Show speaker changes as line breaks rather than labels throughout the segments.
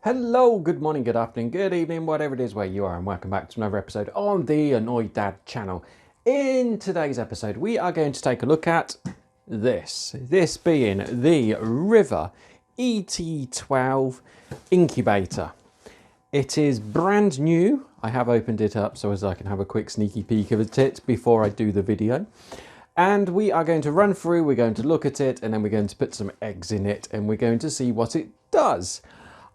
Hello, good morning, good afternoon, good evening, whatever it is where you are, and welcome back to another episode on the Annoyed Dad channel. In today's episode, we are going to take a look at this being the River ET12 Incubator. It is brand new. I have opened it up so as I can have a quick sneaky peek of it before I do the video. And we are going to run through, we're going to look at it, and then we're going to put some eggs in it, and we're going to see what it does.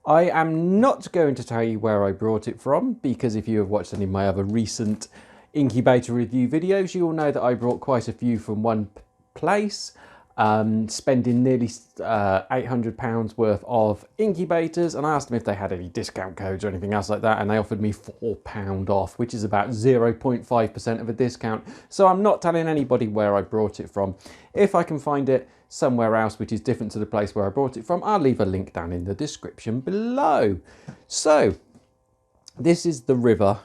I am not going to tell you where I brought it from, because if you have watched any of my other recent incubator review videos, you will know that I brought quite a few from one place, spending nearly £800 worth of incubators, and I asked them if they had any discount codes or anything else like that, and they offered me £4 off, which is about 0.5% of a discount. So I'm not telling anybody where I brought it from. If I can find it somewhere else which is different to the place where I brought it from, I'll leave a link down in the description below. So this is the River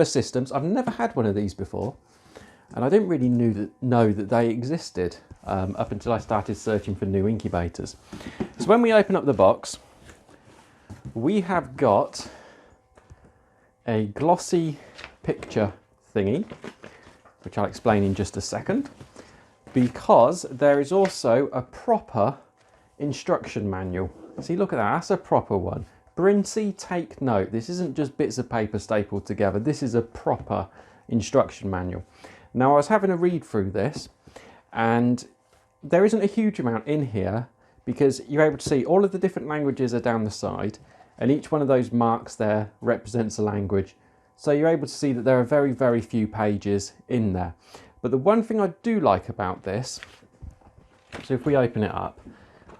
systems. I've never had one of these before, and I didn't really know that they existed up until I started searching for new incubators. So when we open up the box, we have got a glossy picture thingy, which I'll explain in just a second, because there is also a proper instruction manual. See, look at that, that's a proper one. Brincy, take note. This isn't just bits of paper stapled together. This is a proper instruction manual. Now, I was having a read through this, and there isn't a huge amount in here because you're able to see all of the different languages are down the side, and each one of those marks there represents a language. So you're able to see that there are very, very few pages in there. But the one thing I do like about this, so if we open it up,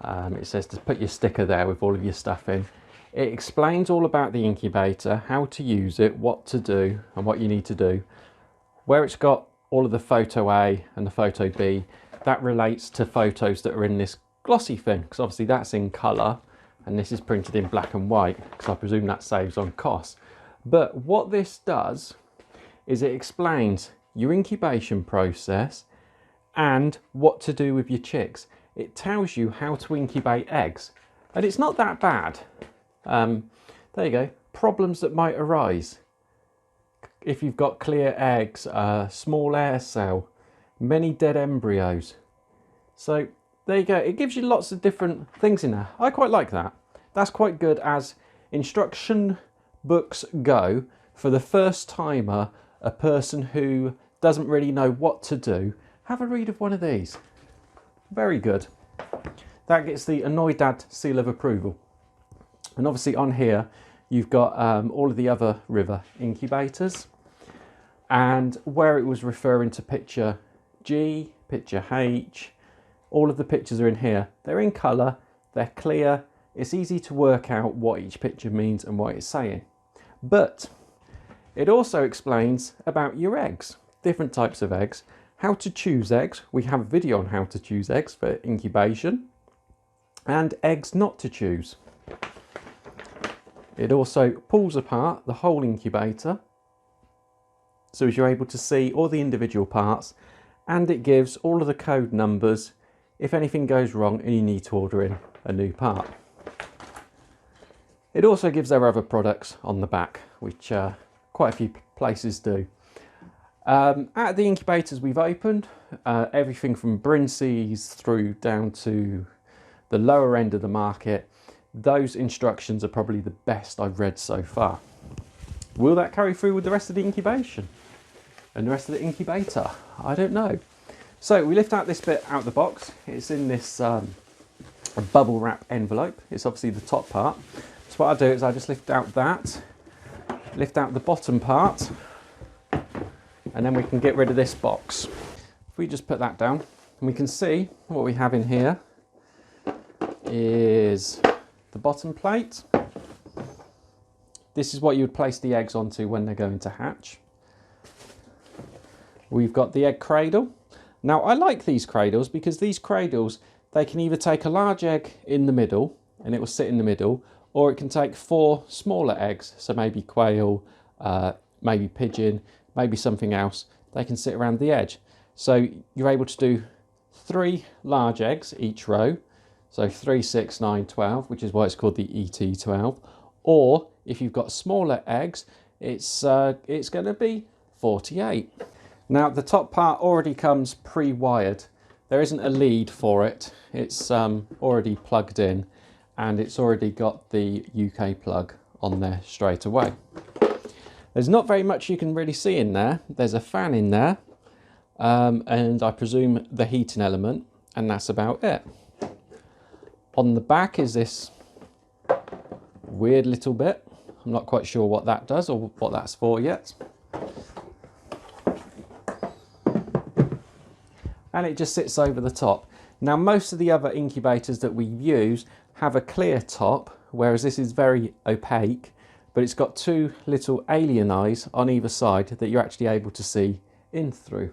it says to put your sticker there with all of your stuff in. It explains all about the incubator, how to use it, what to do and what you need to do. Where it's got all of the photo A and the photo B, that relates to photos that are in this glossy thing, because obviously that's in colour and this is printed in black and white, because I presume that saves on cost. But what this does is it explains your incubation process and what to do with your chicks. It tells you how to incubate eggs, and it's not that bad. There you go. Problems that might arise if you've got clear eggs, small air cell, many dead embryos. So there you go. It gives you lots of different things in there. I quite like that. That's quite good as instruction books go for the first timer, a person who doesn't really know what to do. Have a read of one of these. Very good. That gets the Annoyed Dad seal of approval. And obviously on here, you've got all of the other River incubators, and where it was referring to picture G, picture H, all of the pictures are in here. They're in colour, they're clear, it's easy to work out what each picture means and what it's saying. But it also explains about your eggs, different types of eggs, how to choose eggs. We have a video on how to choose eggs for incubation, and eggs not to choose. It also pulls apart the whole incubator, so as you're able to see all the individual parts, and it gives all of the code numbers if anything goes wrong and you need to order in a new part. It also gives their other products on the back, which quite a few places do. At the incubators we've opened, everything from Brincy's through down to the lower end of the market, those instructions are probably the best I've read so far. Will that carry through with the rest of the incubation and the rest of the incubator? I don't know. So we lift out this bit out of the box. It's in this bubble wrap envelope. It's obviously the top part. So what I do is I just lift out that, lift out the bottom part, and then we can get rid of this box. If we just put that down, and we can see what we have in here is the bottom plate. This is what you would place the eggs onto when they're going to hatch. We've got the egg cradle. Now I like these cradles because these cradles, they can either take a large egg in the middle and it will sit in the middle, or it can take 4 smaller eggs, so maybe quail, maybe pigeon, maybe something else. They can sit around the edge. So you're able to do 3 large eggs each row, So 3, 6, 9, 12, which is why it's called the ET12. Or if you've got smaller eggs, it's going to be 48. Now the top part already comes pre-wired. There isn't a lead for it. It's already plugged in, and it's already got the UK plug on there straight away. There's not very much you can really see in there. There's a fan in there, and I presume the heating element, and that's about it. On the back is this weird little bit. I'm not quite sure what that does or what that's for yet. And it just sits over the top. Now most of the other incubators that we use have a clear top, whereas this is very opaque, but it's got two little alien eyes on either side that you're actually able to see in through.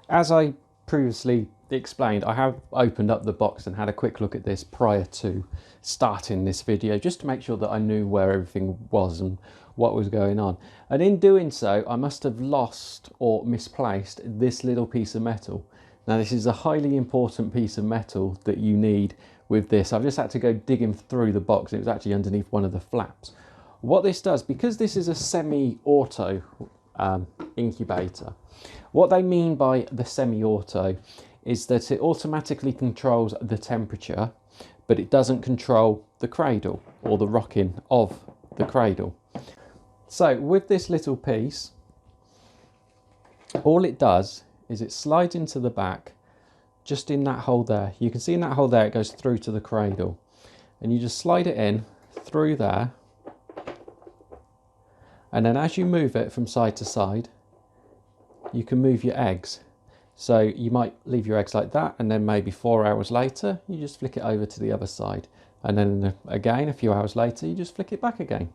As I previously explained, I have opened up the box and had a quick look at this prior to starting this video, just to make sure that I knew where everything was and what was going on. And in doing so, I must have lost or misplaced this little piece of metal. Now this is a highly important piece of metal that you need with this. I've just had to go digging through the box. It was actually underneath one of the flaps. What this does, because this is a semi-auto incubator, what they mean by the semi-auto is that it automatically controls the temperature, but it doesn't control the cradle or the rocking of the cradle. So with this little piece, all it does is it slides into the back, just in that hole there. You can see in that hole there, it goes through to the cradle, and you just slide it in through there. And then as you move it from side to side, you can move your eggs. So you might leave your eggs like that, and then maybe 4 hours later, you just flick it over to the other side. And then again, a few hours later, you just flick it back again.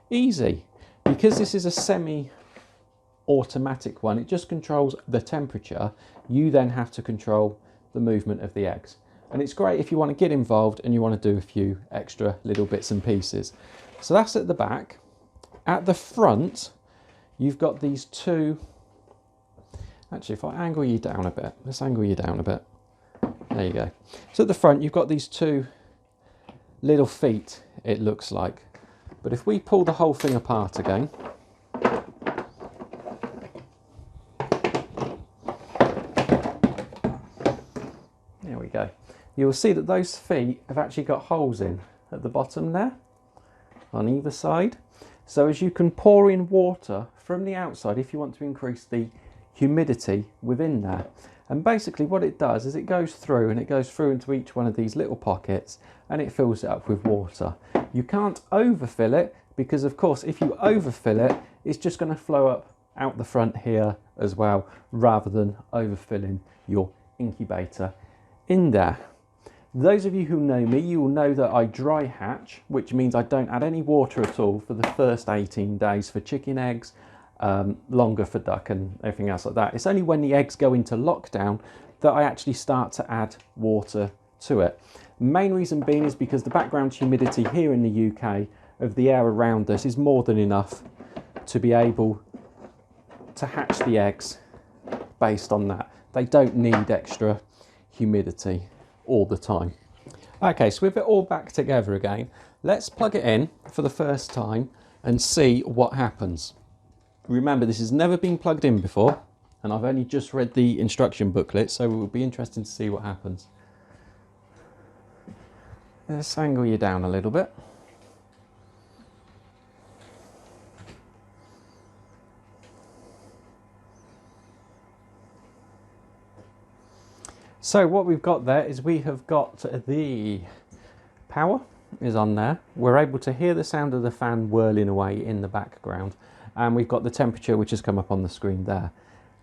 Easy. Because this is a semi-automatic one, it just controls the temperature. You then have to control the movement of the eggs. And it's great if you want to get involved and you want to do a few extra little bits and pieces. So that's at the back. At the front, you've got these two. Actually, if I angle you down a bit, let's angle you down a bit. There you go. So at the front, you've got these two little feet, it looks like. But if we pull the whole thing apart again, there we go. You'll see that those feet have actually got holes in at the bottom there, on either side. So as you can pour in water from the outside, if you want to increase the humidity within there. And basically what it does is it goes through into each one of these little pockets, and it fills it up with water. You can't overfill it, because of course if you overfill it, it's just going to flow up out the front here as well, rather than overfilling your incubator in there. Those of you who know me, you will know that I dry hatch, which means I don't add any water at all for the first 18 days for chicken eggs, longer for duck and everything else like that. It's only when the eggs go into lockdown that I actually start to add water to it. Main reason being is because the background humidity here in the UK of the air around us is more than enough to be able to hatch the eggs based on that. They don't need extra humidity all the time. Okay, so with it all back together again, let's plug it in for the first time and see what happens. Remember, this has never been plugged in before, and I've only just read the instruction booklet, so it will be interesting to see what happens. Let's angle you down a little bit. So what we've got there is we have got the power is on there. We're able to hear the sound of the fan whirling away in the background. And we've got the temperature, which has come up on the screen there.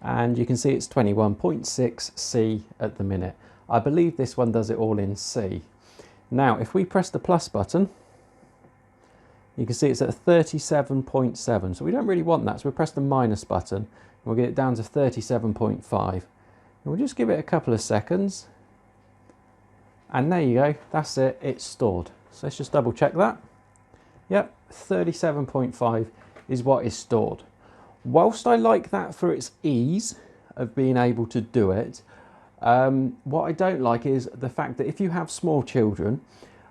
And you can see it's 21.6 C at the minute. I believe this one does it all in C. Now, if we press the plus button, you can see it's at 37.7. So we don't really want that. So we'll press the minus button and we'll get it down to 37.5. And we'll just give it a couple of seconds. And there you go. That's it. It's stored. So let's just double check that. Yep, 37.5 is what is stored. Whilst I like that for its ease of being able to do it, What I don't like is the fact that if you have small children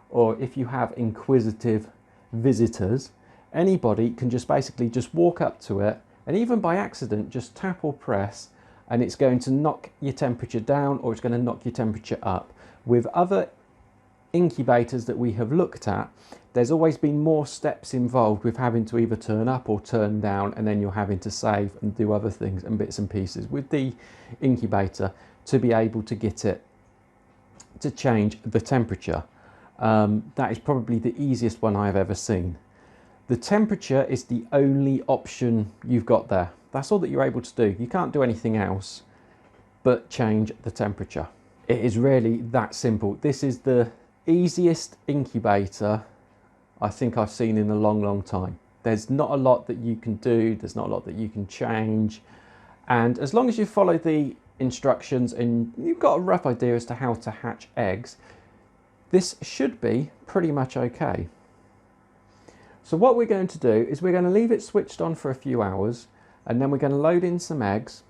or if you have inquisitive visitors, anybody can just basically just walk up to it and even by accident just tap or press, and it's going to knock your temperature down or it's going to knock your temperature up. With other incubators that we have looked at, there's always been more steps involved with having to either turn up or turn down, and then you're having to save and do other things and bits and pieces with the incubator to be able to get it to change the temperature. That is probably the easiest one I've ever seen. The temperature is the only option you've got there. That's all that you're able to do. You can't do anything else but change the temperature. It is really that simple. This is the easiest incubator I think I've seen in a long time. There's not a lot that you can do, there's not a lot that you can change, and as long as you follow the instructions and you've got a rough idea as to how to hatch eggs, this should be pretty much okay. So what we're going to do is we're going to leave it switched on for a few hours, and then we're going to load in some eggs,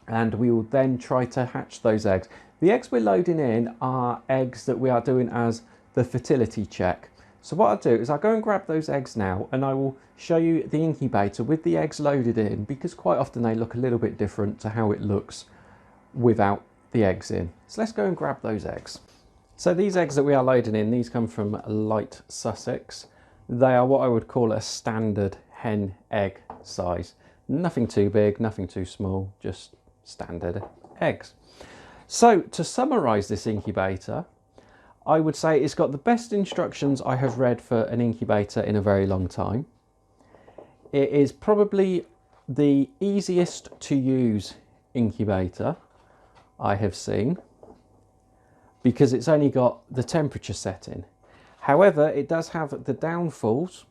and we will then try to hatch those eggs. The eggs we're loading in are eggs that we are doing as the fertility check. So what I'll do is I'll go and grab those eggs now, and I will show you the incubator with the eggs loaded in, because quite often they look a little bit different to how it looks without the eggs in. So let's go and grab those eggs. So these eggs that we are loading in, these come from Light Sussex. They are what I would call a standard hen egg size. Nothing too big, nothing too small, just standard eggs. So to summarize this incubator, I would say it's got the best instructions I have read for an incubator in a very long time. It is probably the easiest to use incubator I have seen, because it's only got the temperature setting. However, it does have the downfalls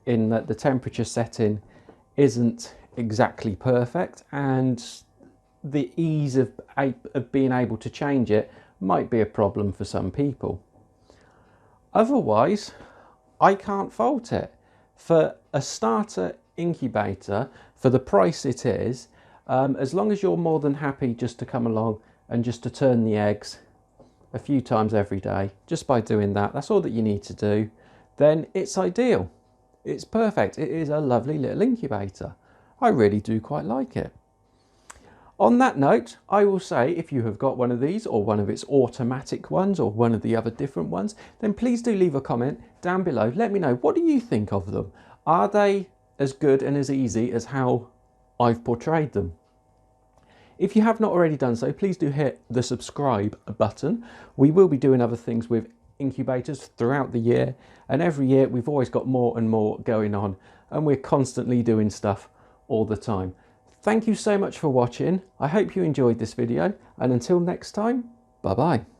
in that the temperature setting isn't exactly perfect, and the ease of being able to change it might be a problem for some people. Otherwise, I can't fault it. For a starter incubator, for the price it is, as long as you're more than happy just to come along and just to turn the eggs a few times every day, just by doing that, that's all that you need to do, then it's ideal. It's perfect. It is a lovely little incubator. I really do quite like it. On that note, I will say, if you have got one of these or one of its automatic ones or one of the other different ones, then please do leave a comment down below. Let me know, what do you think of them? Are they as good and as easy as how I've portrayed them? If you have not already done so, please do hit the subscribe button. We will be doing other things with incubators throughout the year, and every year we've always got more and more going on, and we're constantly doing stuff all the time. Thank you so much for watching. I hope you enjoyed this video, and until next time, bye bye.